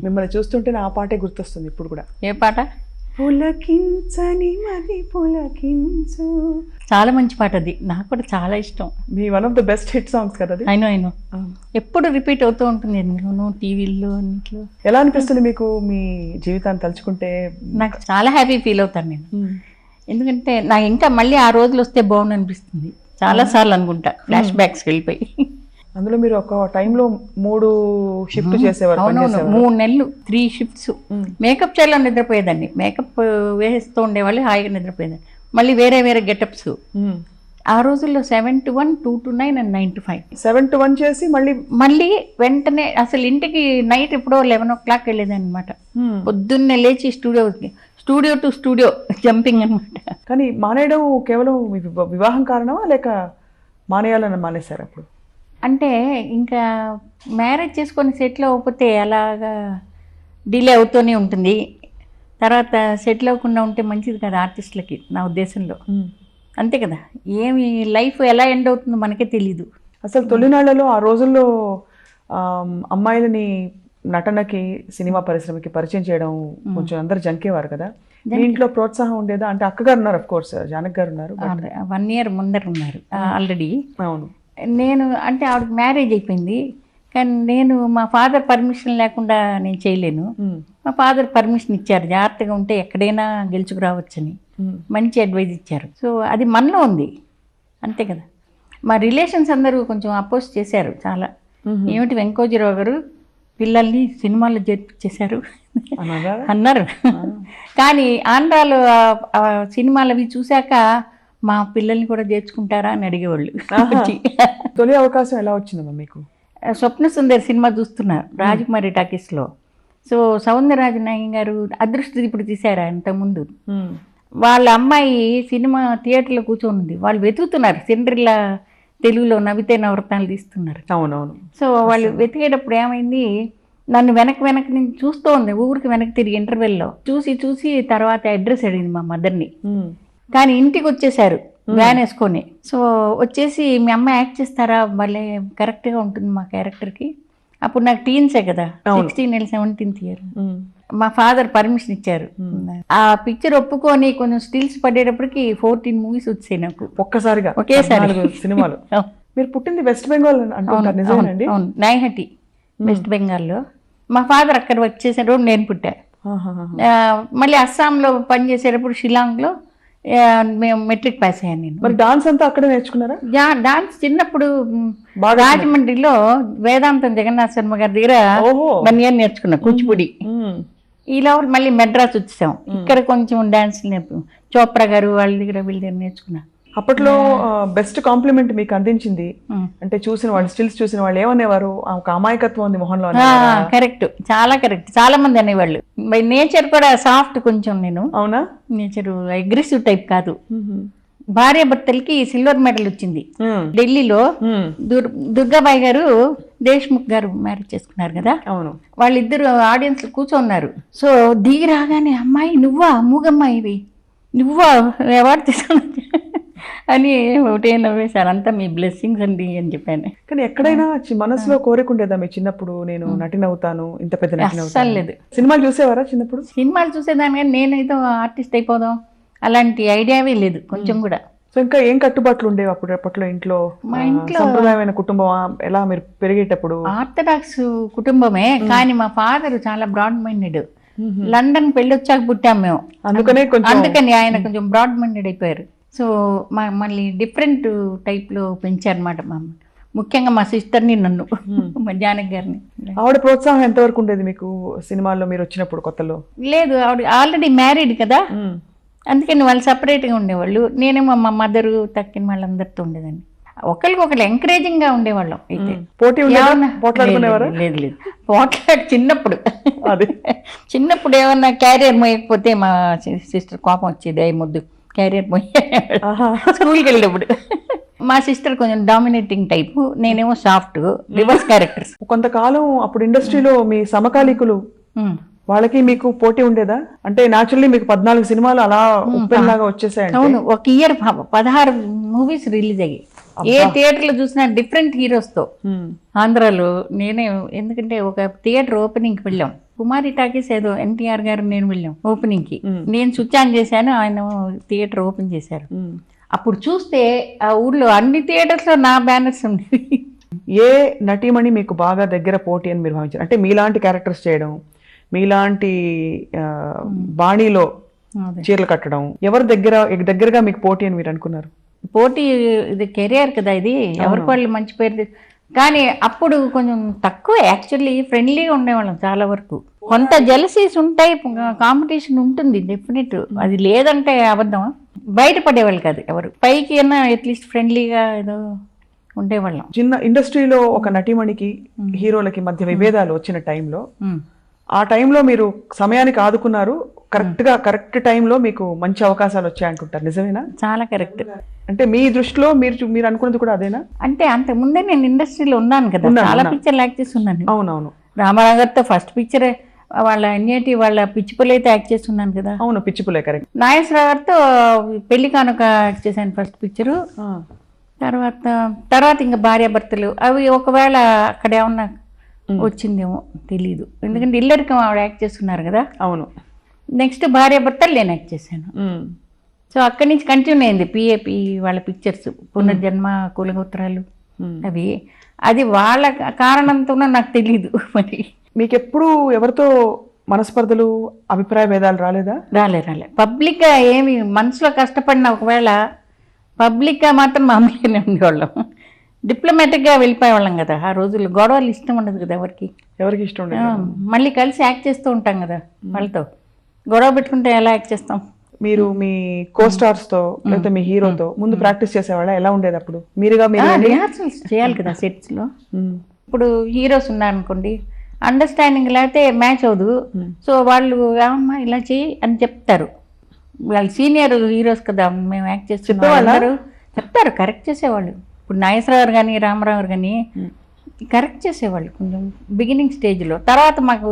మిమ్మల్ని చూస్తుంటే ఆ పాటే గుర్తొస్తుంది ఇప్పుడు కూడా. ఏ పాట? పులకించని మది పులకించు. చాలా మంచి పాట అది, నాకు కూడా చాలా ఇష్టం. మీ one of the best hit songs కదా అది. అయినో ఎప్పుడు రిపీట్ అవుతూ ఉంటుంది ఎందులోనూ, టీవీల్లో అన్నిట్లో. ఎలా అనిపిస్తుంది మీకు మీ జీవితాన్ని తలుచుకుంటే? నాకు చాలా హ్యాపీ ఫీల్ అవుతాను నేను. ఎందుకంటే నాకు ఇంకా మళ్ళీ ఆ రోజులు వస్తే బాగుండు అనిపిస్తుంది. చాలా సార్లు అనుకుంటా ఫ్లాష్ బ్యాక్స్ వెళ్ళిపోయి. అందులో మీరు ఒక టైంలో 3 షిఫ్ట్ చేసేవారు. అవునవును, 3 నెలలు 3 షిఫ్ట్స్. మేకప్ చైర్లో నిద్రపోయేదాన్ని, మేకప్ వేస్తూ ఉండేవాళ్ళు, హాయిగా నిద్రపోయేదాన్ని. మళ్ళీ వేరే వేరే గెటప్స్. ఆ రోజుల్లో 7 to 1, 2 to 9 and 9 to 5. 7 to 1 చేసి మళ్ళీ వెంటనే అసలు ఇంటికి నైట్ ఎప్పుడో 11 o'clock వెళ్ళేదాన్ని అనమాట. పొద్దున్నే లేచి స్టూడియో టు స్టూడియో జంపింగ్ అనమాట. కానీ మానేయడం కేవలం వివాహం కారణమా లేక మానేయాలని మానేశారు అప్పుడు? అంటే ఇంకా మ్యారేజ్ చేసుకొని సెటిల్ అవ్వకపోతే అలాగా డిలే అవుతూనే ఉంటుంది. తర్వాత సెటిల్ అవ్వకుండా ఉంటే మంచిది కదా ఆర్టిస్టులకి, నా ఉద్దేశంలో. అంతే కదా, ఏమి లైఫ్ ఎలా ఎండ్ అవుతుందో మనకే తెలీదు. అసలు తొలినాళ్లలో ఆ రోజుల్లో అమ్మాయిలని నటనకి, సినిమా పరిశ్రమకి పరిచయం చేయడం కొంచెం అందరు జంకేవారు కదా. మీ ఇంట్లో ప్రోత్సాహం ఉండేదా? అంటే అక్కగారు ఉన్నారు, అఫ్ కోర్స్ జానక్ గారు ఉన్నారు, 1 year ముందర ఉన్నారు ఆల్రెడీ. అవును. నేను అంటే ఆవిడకి మ్యారేజ్ అయిపోయింది, కానీ నేను మా ఫాదర్ పర్మిషన్ లేకుండా నేను చేయలేను. మా ఫాదర్ పర్మిషన్ ఇచ్చారు, జాగ్రత్తగా ఉంటే ఎక్కడైనా గెలుచుకురావచ్చని మంచి అడ్వైజ్ ఇచ్చారు. సో అది మనలో ఉంది, అంతే కదా. మా రిలేషన్స్ అందరూ కొంచెం అపోజ్ చేశారు చాలా. ఏమిటి వెంకోజీరావు గారు పిల్లల్ని సినిమాల్లో చేర్పించేశారు అన్నారు. కానీ ఆంధ్రాలో సినిమాలు అవి చూశాక మా పిల్లల్ని కూడా చేర్చుకుంటారా అని అడిగేవాళ్ళు. తొలి అవకాశం ఎలా వచ్చిందమ్మా మీకు? స్వప్న సుందరి సినిమా చూస్తున్నారు రాజకుమారి టాకీస్లో. సో సౌందరరాజన్ గారు అదృష్టదీపుడు తీశారు అంతకుముందు. వాళ్ళ అమ్మాయి సినిమా థియేటర్లో కూర్చొని వాళ్ళు వెతుకుతున్నారు, సిండ్రిల్లా తెలుగులో నవ్వితే నవరత్నాలు తీస్తున్నారు. అవునవును. సో వాళ్ళు వెతికేటప్పుడు ఏమైంది, నన్ను వెనక్కి నుంచి చూస్తూ ఉంది, ఊరికి వెనక్కి తిరిగి ఇంటర్వెల్లో చూసి తర్వాత అడ్రస్ అడిగింది మా మదర్ని. కానీ ఇంటికి వచ్చేసారు వ్యాన్ వేసుకొని. సో వచ్చేసి మీ అమ్మ యాక్ట్ చేస్తారా, భలే కరెక్ట్గా ఉంటుంది మా క్యారెక్టర్కి. అప్పుడు నాకు టీన్సే కదా, 16 years 17th year. మా ఫాదర్ పర్మిషన్ ఇచ్చారు. ఆ పిక్చర్ ఒప్పుకొని కొంచెం స్టిల్స్ పడేటప్పటికి 14 movies వచ్చాయి నాకు ఒకేసారి సినిమాలు. మీరు పుట్టింది వెస్ట్ బెంగాల్ అంటున్నారు, నిజమేనండి? అవును, నైహటి వెస్ట్ బెంగాల్లో. మా ఫాదర్ అక్కడ వర్క్ చేసేటప్పుడు నేను పుట్టా. మళ్ళీ అస్సాంలో పనిచేసేటప్పుడు షిలాంగ్లో మేము మెట్రిక్ పాస్ అయ్యాను నేను. మరి డాన్స్ అంతా అక్కడే నేర్చుకున్నారా? డాన్స్ చిన్నప్పుడు రాజమండ్రిలో వేదాంతం జగన్నాథ్ శర్మ గారి దగ్గర 1 year నేర్చుకున్నా కూచిపూడి. ఇలా మళ్ళీ మెడ్రాస్ వచ్చేసాం, ఇక్కడ కొంచెం డాన్స్ చోప్రా గారు వాళ్ళ దగ్గర వీళ్ళ దగ్గర నేర్చుకున్నా. అప్పట్లో బెస్ట్ కాంప్లిమెంట్ మీకు అందించింది అంటే చూసిన వాళ్ళు, స్టిల్స్ చూసిన వాళ్ళు ఏమనేవారు? ఒక అమాయకత్వం ఉంది మొహంలో. కరెక్ట్, చాలా కరెక్ట్. చాలా మంది అనేవాళ్ళు. బై నేచర్ కూడా సాఫ్ట్ కొంచెం నేను. అవునా? నేచర్ అగ్రెసివ్ టైప్ కాదు. భార్యాభర్తలకి సిల్వర్ మెడల్ వచ్చింది ఢిల్లీలో. దుర్గాబాయి గారు దేశ్ముఖ్ గారు మ్యారేజ్ చేసుకున్నారు కదా. అవును. వాళ్ళిద్దరు ఆడియన్స్ కూర్చోన్నారు. సో దిగి రాగానే అమ్మాయి నువ్వా, మూగమ్మాయివి నువ్వా, అవార్డు తీసుకున్నా అని ఒకటే నవ్వేశారు. అంతా మీ బ్లెస్సింగ్స్ అండి అని చెప్పాను. కానీ ఎక్కడైనా మనసులో కోరికుండేదా మీ చిన్నప్పుడు, నేను నటినవుతాను, ఇంత పెద్ద నటిన? అస్సలు లేదు. సినిమాలు చూసేవారా చిన్నప్పుడు? సినిమాలు చూసేదాన్ని కానీ నేనైతే ఆర్టిస్ట్ అయిపోదాం అలాంటి ఐడియావే లేదు కొంచెం కూడా. సో ఇంకా ఏం కట్టుబాట్లు ఉండేవి అప్పట్లో ఇంట్లో? మా ఇంట్లో సంప్రదాయమైన కుటుంబం ఎలా మీరు పెరిగేటప్పుడు? ఆర్థడాక్స్ కుటుంబమే, కానీ మా ఫాదర్ చాలా బ్రాడ్ మైండెడ్. లండన్ పెళ్ళి వచ్చాక పుట్టాం మేము, అందుకని ఆయన కొంచెం బ్రాడ్ మైండెడ్ అయిపోయారు. సో మళ్ళీ డిఫరెంట్ టైప్లో పెంచారనమాట మా అమ్మ, ముఖ్యంగా మా సిస్టర్ని, నన్ను, మా జానక్ గారిని. ఆవిడ ప్రోత్సాహం ఎంతవరకు ఉండేది మీకు సినిమాల్లో మీరు వచ్చినప్పుడు కొత్తలో? లేదు, ఆవిడ ఆల్రెడీ మ్యారీడ్ కదా, అందుకని వాళ్ళు సపరేట్గా ఉండేవాళ్ళు. నేనేమో మా మదరు తక్కిన వాళ్ళందరితో ఉండేదాన్ని. ఒకరికొకరు ఎంకరేజింగ్గా ఉండేవాళ్ళం. అయితే పోటీ పోట్లాడుకునేవారు? లేదు లేదు, పోట్లాడు చిన్నప్పుడు ఏమన్నా క్యారియర్ మోయకపోతే మా సిస్టర్ కోపం వచ్చేది, అయ్యి ముద్దు క్యారియర్ పోయి స్కూల్కి వెళ్ళేటప్పుడు. మా సిస్టర్ కొంచెం డామినేటింగ్ టైపు, నేనేమో సాఫ్ట్ రివర్స్ క్యారెక్టర్స్. కొంతకాలం అప్పుడు ఇండస్ట్రీలో మీ సమకాలీకులు వాళ్ళకి మీకు పోటీ ఉండేదా? అంటే న్యాచురల్లీ మీకు 14 సినిమాలు అలా ఉప్పెనలాగా వచ్చేసాయండి. అవును, ఒక ఇయర్ 16 movies రిలీజ్ అయ్యాయి. ఏ థియేటర్లో చూసినా డిఫరెంట్ హీరోస్తో. ఆంధ్రాలో నేనే, ఎందుకంటే ఒక థియేటర్ ఓపెనింగ్కి వెళ్ళాం కుమారి టాకీస్ ఏదో ఎన్టీఆర్ గారు నేను వెళ్ళాం ఓపెనింగ్కి. నేను స్విచ్ ఆన్ చేశాను, ఆయన థియేటర్ ఓపెన్ చేశారు. అప్పుడు చూస్తే ఆ ఊర్లో అన్ని థియేటర్స్లో నా బ్యానర్స్ ఉండేవి. ఏ నటీమణి మీకు బాగా దగ్గర పోటీ అని మీరు భావించారు? అంటే మీలాంటి క్యారెక్టర్స్ చేయడం, మీలాంటి బాణీలో చీరలు కట్టడం, ఎవరు దగ్గరగా మీకు పోటీ అని మీరు అనుకున్నారు? పోటీ ఇది కెరియర్ కదా, ఇది ఎవరికి వాళ్ళు మంచి పేరు. కానీ అప్పుడు కొంచెం తక్కువ, యాక్చువల్లీ ఫ్రెండ్లీగా ఉండేవాళ్ళం చాలా వరకు. కొంత జెలసీస్ ఉంటాయి, కాంపిటీషన్ ఉంటుంది డెఫినెట్, అది లేదంటే అబద్ధం. బయటపడేవాళ్ళు కాదు ఎవరు, పైకి అయినా అట్లీస్ట్ ఫ్రెండ్లీగా ఏదో ఉండేవాళ్ళం. చిన్న ఇండస్ట్రీలో ఒక నటీమణికి హీరోలకి మధ్య విభేదాలు వచ్చిన టైంలో, ఆ టైంలో మీరు సమయానికి ఆదుకున్నారు, కరెక్ట్ టైంలో మీకు మంచి అవకాశాలు వచ్చాయంటుంటారు, నిజమేనా? చాలా కరెక్ట్. అంటే మీ దృష్టిలో మీరు అనుకున్నది కూడా అదేనా? అంటే అంత ముందే నేను ఇండస్ట్రీలో ఉన్నాను కదా, చాలా పిక్చర్లు యాక్ట్ చేసి ఉన్నాను. అవునవును. రామారావు గారితో ఫస్ట్ పిక్చర్ వాళ్ళ ఎన్ఏటి వాళ్ళ పిచ్చిపులైతే యాక్ట్ చేస్తున్నాను కదా. అవును, పిచ్చిపులే, కరెక్ట్. నాగేశ్వరరావు గారితో పెళ్లి కానుక యాక్ట్ చేశాను ఫస్ట్ పిక్చరు. తర్వాత ఇంకా భార్యాభర్తలు అవి ఒకవేళ అక్కడ ఏమన్నా వచ్చిందేమో తెలీదు, ఎందుకంటే ఇల్లరికం ఆవిడ యాక్ట్ చేస్తున్నారు కదా. అవును. నెక్స్ట్ భార్యాభర్తలు నేను యాక్ట్ చేశాను. సో అక్కడి నుంచి కంటిన్యూ అయింది పిఏపి వాళ్ళ పిక్చర్స్, పునర్జన్మ, కులగోత్రాలు అవి. అది వాళ్ళ కారణంతోనో నాకు తెలీదు మరి. మీకు ఎప్పుడు ఎవరితో మనస్పర్ధలు, అభిప్రాయ భేదాలు రాలేదా? రాలే. పబ్లిక్గా ఏమి మనసులో కష్టపడిన, ఒకవేళ పబ్లిక్గా మాత్రం మామూలుగానే ఉండేవాళ్ళం, డిప్లొమాటిక్గా వెళ్ళిపోయేవాళ్ళం కదా. ఆ రోజుల్లో గొడవలు ఇష్టం ఉండదు కదా ఎవరికి ఇష్టం ఉండదు. మళ్ళీ కలిసి యాక్ట్ చేస్తూ ఉంటాం కదా, వాళ్ళతో గొడవ పెట్టుకుంటే ఎలా యాక్ట్ చేస్తాం. మీరు మీ కోస్టార్స్ తో లేకపోతే మీ హీరోతో ముందు ప్రాక్టీస్ చేసేవాళ్ళ? ఎలా ఉండేది అప్పుడు? మీరుగా రిహార్సల్స్ చేయాలి కదా సెట్స్ లో. ఇప్పుడు హీరోస్ ఉన్నారనుకోండి, అండర్స్టాండింగ్ లేకపోతే మ్యాచ్ అవ్వదు. సో వాళ్ళు ఏమమ్మా ఇలా చేయి అని చెప్తారు, వాళ్ళు సీనియర్ హీరోస్ కదా, మేము యాక్ట్ చేస్తున్నారు చెప్తారు, కరెక్ట్ చేసేవాళ్ళు. ఇప్పుడు నాగేశ్వరరావు గారు కానీ రామారావు గారు కానీ కరెక్ట్ చేసేవాళ్ళు కొంచెం బిగినింగ్ స్టేజ్లో. తర్వాత మాకు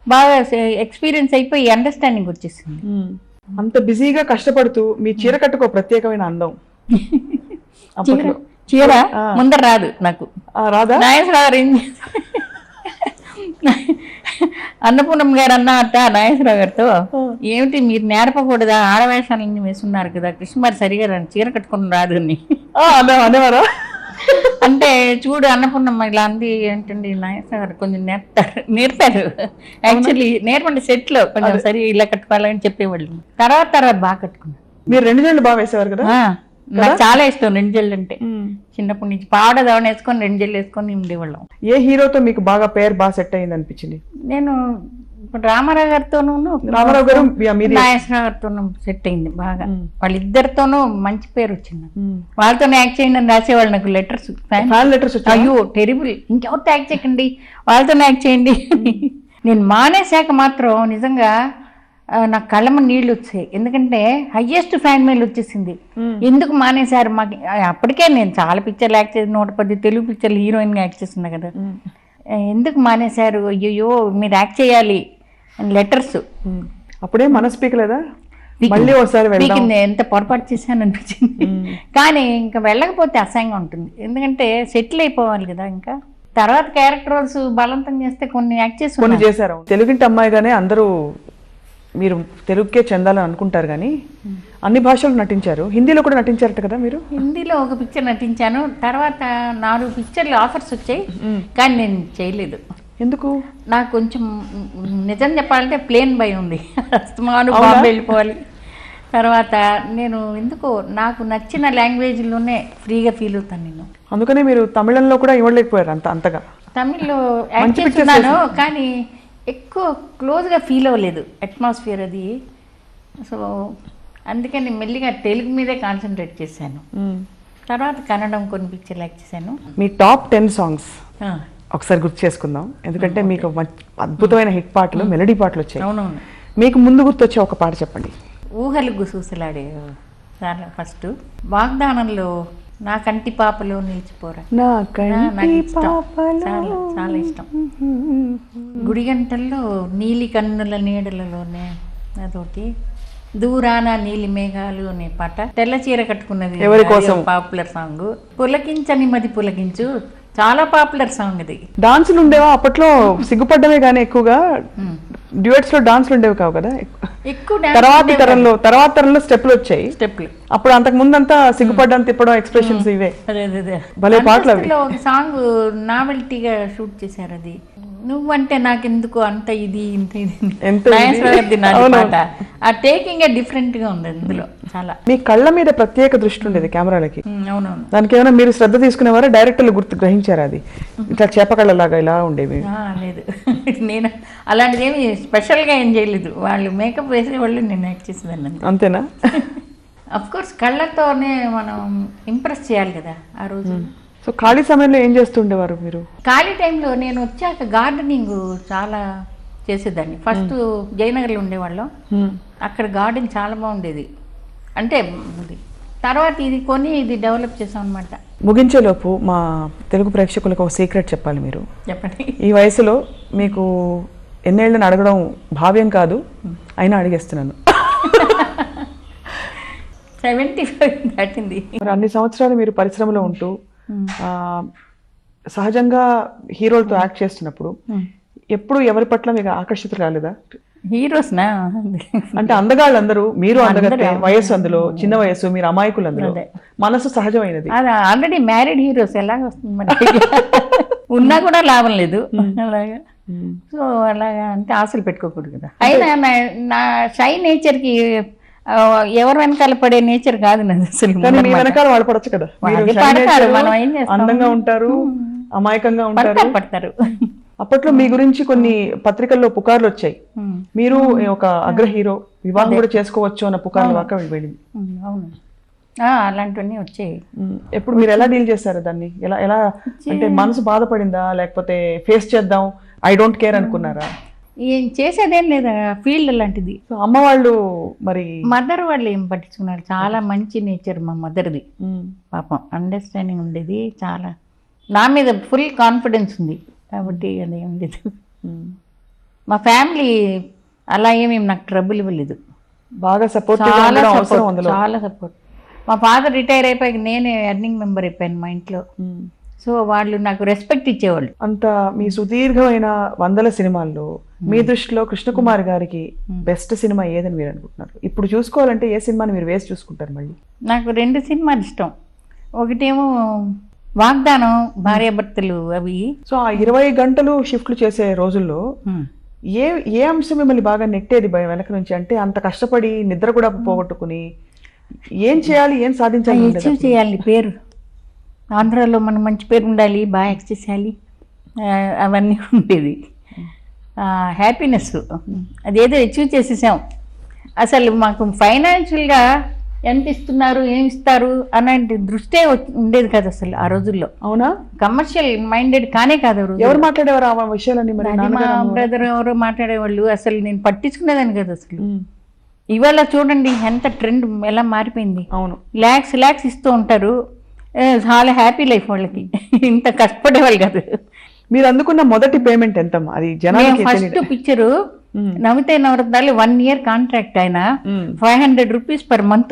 బాగా ఎక్స్పీరియన్స్ అయిపోయి అండర్స్టాండింగ్ వచ్చేసింది. అంత బిజీగా కష్టపడుతూ మీ చీర కట్టుకో ప్రత్యేకమైన అందం. చీర ముందర రాదు నాకు. రాదా? నాగేశ్వరరావు గారు ఏం చేస్తారు, అన్నపూర్ణమ్మ గారు అన్నమాట నాగేశ్వరరావు గారితో, ఏమిటి మీరు నేర్పకూడదా, ఆడవేషాలన్నీ వేస్తున్నారు కదా, కృష్ణమారి సరిగా చీర కట్టుకుని రాదు అని అనేవారా? అంటే చూడు అన్నపూర్ణమ్మ ఇలా అంది ఏంటండి, నాగేశ్వరరావు గారు కొంచెం నేర్పారు. యాక్చువల్లీ నేర్పండి సెట్ లో కొంచెం సరి ఇలా కట్టుకోవాలని చెప్పేవాళ్ళు. తర్వాత బాగా కట్టుకున్నాను. మీరు 2 జళ్ళు బాగా వేసేవారు కదా? నాకు చాలా ఇష్టం 2 జళ్ళు అంటే. చిన్నప్పటి నుంచి పావడ దవణ వేసుకొని 2 జళ్ళు వేసుకొని ఉండేవాళ్ళం. ఏ హీరోతో మీకు బాగా పేరు బాగా సెట్ అయింది అనిపించింది? నేను ఇప్పుడు రామారావు గారితోనూ నాగేశ్వరరావు గారితోనూ సెట్ అయింది బాగా. వాళ్ళిద్దరితోనూ మంచి పేరు వచ్చింది. వాళ్ళతో యాక్ట్ చేయండి అని రాసేవాళ్ళు నాకు లెటర్స్. అయ్యో టెరిబుల్, ఇంకెవరితో యాక్ట్ చేయకండి, వాళ్ళతో యాక్ట్ చేయండి. నేను మానేశాక మాత్రం నిజంగా నాకు కళ్ళమ్మ నీళ్ళు వచ్చాయి, ఎందుకంటే హయ్యెస్ట్ ఫ్యాన్ మెయిల్ వచ్చేసింది. ఎందుకు మానేశారు మాకు? అప్పటికే నేను చాలా పిక్చర్లు యాక్ట్ చేసి 110 తెలుగు పిక్చర్లు హీరోయిన్గా యాక్ట్ చేస్తున్నా కదా, ఎందుకు మానేశారు, అయ్యో మీరు యాక్ట్ చేయాలి అని లెటర్స్. అప్పుడే మనసు పీకలేదా? మళ్ళీ ఒకసారి ఎంత పొరపాటు చేశాను అనిపించింది. కానీ ఇంకా వెళ్ళకపోతే అసహ్యంగా ఉంటుంది, ఎందుకంటే సెటిల్ అయిపోవాలి కదా. ఇంకా తర్వాత క్యారెక్టర్ రోల్స్ బలవంతం చేస్తే కొన్ని యాక్ట్ చేశారు. తెలుగింటి అమ్మాయిగానే అందరూ మీరు తెలుగుకే చెందాలని అనుకుంటారు, కానీ అన్ని భాషలు నటించారు. హిందీలో కూడా నటించారట కదా మీరు? హిందీలో ఒక పిక్చర్ నటించాను, తర్వాత 4 పిక్చర్లు ఆఫర్స్ వచ్చాయి, కానీ నేను చేయలేదు. ఎందుకు? నాకు కొంచెం నిజం చెప్పాలంటే ప్లేన్ భయం ఉంది, అస్తమాను బాంబే వెళ్ళిపోవాలి. తర్వాత నేను ఎందుకో నాకు నచ్చిన లాంగ్వేజ్లోనే ఫ్రీగా ఫీల్ అవుతాను నేను. అందుకనే మీరు తమిళంలో కూడా ఇవ్వలేకపోయారు అంతగా? తమిళ్లో యాక్ట్ చేస్తున్నాను కానీ ఎక్కువ క్లోజ్గా ఫీల్ అవ్వలేదు అట్మాస్ఫియర్ అది. సో అందుకని మెల్లిగా తెలుగు మీదే కాన్సన్ట్రేట్ చేశాను. తర్వాత కన్నడం కొన్ని పిక్చర్లు యాక్ట్ చేశాను. మీ టాప్ 10 సాంగ్స్ ఒకసారి గుర్తు చేసుకుందాం, ఎందుకంటే మీకు అద్భుతమైన హిట్ పాటలు, మెలడీ పాటలు వచ్చాయి. అవునవును. మీకు ముందు గుర్తొచ్చే ఒక పాట చెప్పండి. ఊహలు గుసూసలాడే చాలా ఫస్ట్. వాగ్దానంలో నా కంటి పాపలో నిలిచిపోరా, చాలా ఇష్టం. గుడి గంటల్లో నీలి కన్నుల నీడలలోనే అదొకటి. దూరాన నీలి మేఘాలు అనే పాట. తెల్ల చీర కట్టుకున్నది పాపులర్ సాంగ్. పులకించని మది పులకించు, చాలా పాపులర్ సాంగ్ ఇది. డాన్సులు ఉండేవా అప్పట్లో? సిగ్గుపడ్డమే కానీ ఎక్కువగా డ్యూయట్స్ లో డాన్సులు ఉండేవి కావు కదా. ఎక్కువ తర్వాత తరంలో స్టెప్లు వచ్చాయి. స్టెప్లు అప్పుడు అంతకు ముందంతా సిగ్గుపడ్డం, తిప్పడం, ఎక్స్ప్రెషన్స్ ఇవే. అదే భలే పాటలు అవి. ఒక సాంగ్ నావెల్టీగా షూట్ చేశారు. అది నువ్వంటే నాకెందుకు అంత ఇది ఇంత ఇది నాగేశ్వరరావుది నాది పాట. ఆ టేకింగ్ డిఫరెంట్ గా ఉంది అందులో చాలా. మీ కళ్ళ మీద ప్రత్యేక దృష్టి ఉండేది కెమెరాలకి. అవునవును. దానికి ఏమైనా మీరు శ్రద్ధ తీసుకునేవారా? డైరెక్టర్లు గ్రహించారా అది ఇట్లా చేపకళ్ళలాగా ఇలా ఉండేవి? లేదు, నేను అలాంటిది ఏమి స్పెషల్ గా ఏం చేయలేదు. వాళ్ళు మేకప్ వేసేవాళ్ళు, నేను యాక్ట్ చేసేదాన్ని అంతేనా? అఫ్ కోర్స్ కళ్ళతోనే మనం ఇంప్రెస్ చేయాలి కదా ఆ రోజు. సో ఖాళీ సమయంలో ఏం చేస్తుండేవారు మీరు? ఖాళీ టైంలో నేను వచ్చాక గార్డెనింగ్ చాలా చేసేదాన్ని. ఫస్ట్ జయనగర్లో ఉండేవాళ్ళం, అక్కడ గార్డెన్ చాలా బాగుండేది. అంటే తర్వాత ఇది కొని ఇది డెవలప్ చేసాం అనమాట. ముగించేలోపు మా తెలుగు ప్రేక్షకులకు ఒక సీక్రెట్ చెప్పాలి మీరు. చెప్పండి. ఈ వయసులో మీకు ఎన్నేళ్ళని అడగడం భావ్యం కాదు, అయినా అడిగేస్తున్నాను. 75 దాటింది. మరి అన్ని సంవత్సరాలు మీరు పరిశ్రమలో ఉంటూ సహజంగా హీరోలతో యాక్ట్ చేస్తున్నప్పుడు ఎప్పుడు ఎవరి పట్ల మీకు ఆకర్షితులు కాలేదా? హీరోస్నా అంటే అందగాళ్ళు అందరూ, మీరు అందగతే, వయస్సు అందులో చిన్న వయస్సు, మీరు అమాయకులు అందులో, మనసు సహజమైనది. అది ఆల్రెడీ మ్యారీడ్ హీరోస్ ఎలాగ వస్తుంది మరి? ఉన్నా కూడా లాభం లేదు అలాగా. సో అలాగా అంటే ఆశలు పెట్టుకోకూడదు కదా. అయినా నా షై నేచర్కి ఎవరు వెనకాల పడే నేచర్ కాదు నాది అసలు. మీ వెనకాల వాళ్ళు పడచ్చు కదా. మనం ఏం చేస్తాం, అందంగా ఉంటారు, అమాయకంగా ఉంటారు, పడతారు. అప్పట్లో మీ గురించి కొన్ని పత్రికల్లో పుకార్లు వచ్చాయి. మీరు ఒక అగ్ర హీరో, వివాహం కూడా చేసుకోవచ్చు అన్న పుకార్ల దాకా వెళ్ళింది. అవును, అలాంటివన్నీ వచ్చాయి. ఎప్పుడు మీరు ఎలా డీల్ చేశారు దాన్ని? ఎలా ఎలా అంటే మనసు బాధపడిందా, లేకపోతే ఫేస్ చేద్దాం ఐ డోంట్ కేర్ అనుకున్నారా? ఏం చేసేదేం లేదా, ఫీల్డ్ లాంటిది. అమ్మ వాళ్ళు మరి మదర్ వాళ్ళు ఏం పట్టించుకున్నారు, చాలా మంచి నేచర్ మా మదర్ది. పాపం అండర్స్టాండింగ్ ఉండేది చాలా. నా మీద ఫుల్ కాన్ఫిడెన్స్ ఉంది కాబట్టి అదేం లేదు. మా ఫ్యామిలీ అలా ఏమేమి నాకు ట్రబుల్ ఇవ్వలేదు. బాగా సపోర్ట్, చాలా సపోర్ట్. మా ఫాదర్ రిటైర్ అయిపోయి నేనే ఎర్నింగ్ మెంబర్ అయిపోయాను మా ఇంట్లో. సో వాళ్ళు నాకు రెస్పెక్ట్ ఇచ్చేవాళ్ళు. అంత మీ సుదీర్ఘమైన 100 సినిమాల్లో మీ దృష్టిలో కృష్ణకుమార్ గారికి బెస్ట్ సినిమా ఏదని మీరు అనుకుంటున్నారు? ఇప్పుడు చూసుకోవాలంటే ఏ సినిమాని మీరు వేసి చూసుకుంటారు? మళ్ళీ నాకు 2 సినిమాలు ఇష్టం. ఒకటేమో వాగ్దానం, భార్యాభర్తలు అవి. సో ఆ 20 గంటలు షిఫ్ట్లు చేసే రోజుల్లో ఏ అంశం మిమ్మల్ని బాగా నెట్టేది వెనక నుంచి? అంటే అంత కష్టపడి నిద్ర కూడా పోగొట్టుకుని ఏం చేయాలి, ఏం సాధించాలి? అచీవ్ చేయాలి, పేరు ఆంధ్రాలో మనం మంచి పేరు ఉండాలి, బాగా యాక్సెస్ చేయాలి, అవన్నీ ఉండేది. హ్యాపీనెస్ అదేదో అచీవ్ చేసేసాం. అసలు మాకు ఫైనాన్షియల్గా ఎంత ఇస్తున్నారు, ఏం ఇస్తారు అలాంటి దృష్టే ఉండేది కాదు అసలు ఆ రోజుల్లో. అవునా? కమర్షియల్ మైండెడ్ కానే కాదు. ఎవరు మాట్లాడేవారు ఆ విషయాలన్నీ? మా బ్రదర్ ఎవరో మాట్లాడేవాళ్ళు, అసలు నేను పట్టించుకునేదాన్ని కాదు అసలు. ఇవాళ చూడండి ఎంత ట్రెండ్ ఎలా మారిపోయింది. అవును, ల్యాక్స్ ఇస్తూ ఉంటారు, చాలా హ్యాపీ లైఫ్ వాళ్ళకి. ఇంత కష్టపడేవాళ్ళు కాదు. మీరు అందుకున్న మొదటి పేమెంట్ ఎంత? అది జనాలకి ఫస్ట్ పిక్చరు నవ్వితే నవరత్నాలు 1 year కాంట్రాక్ట్ అయినా 500 rupees per month.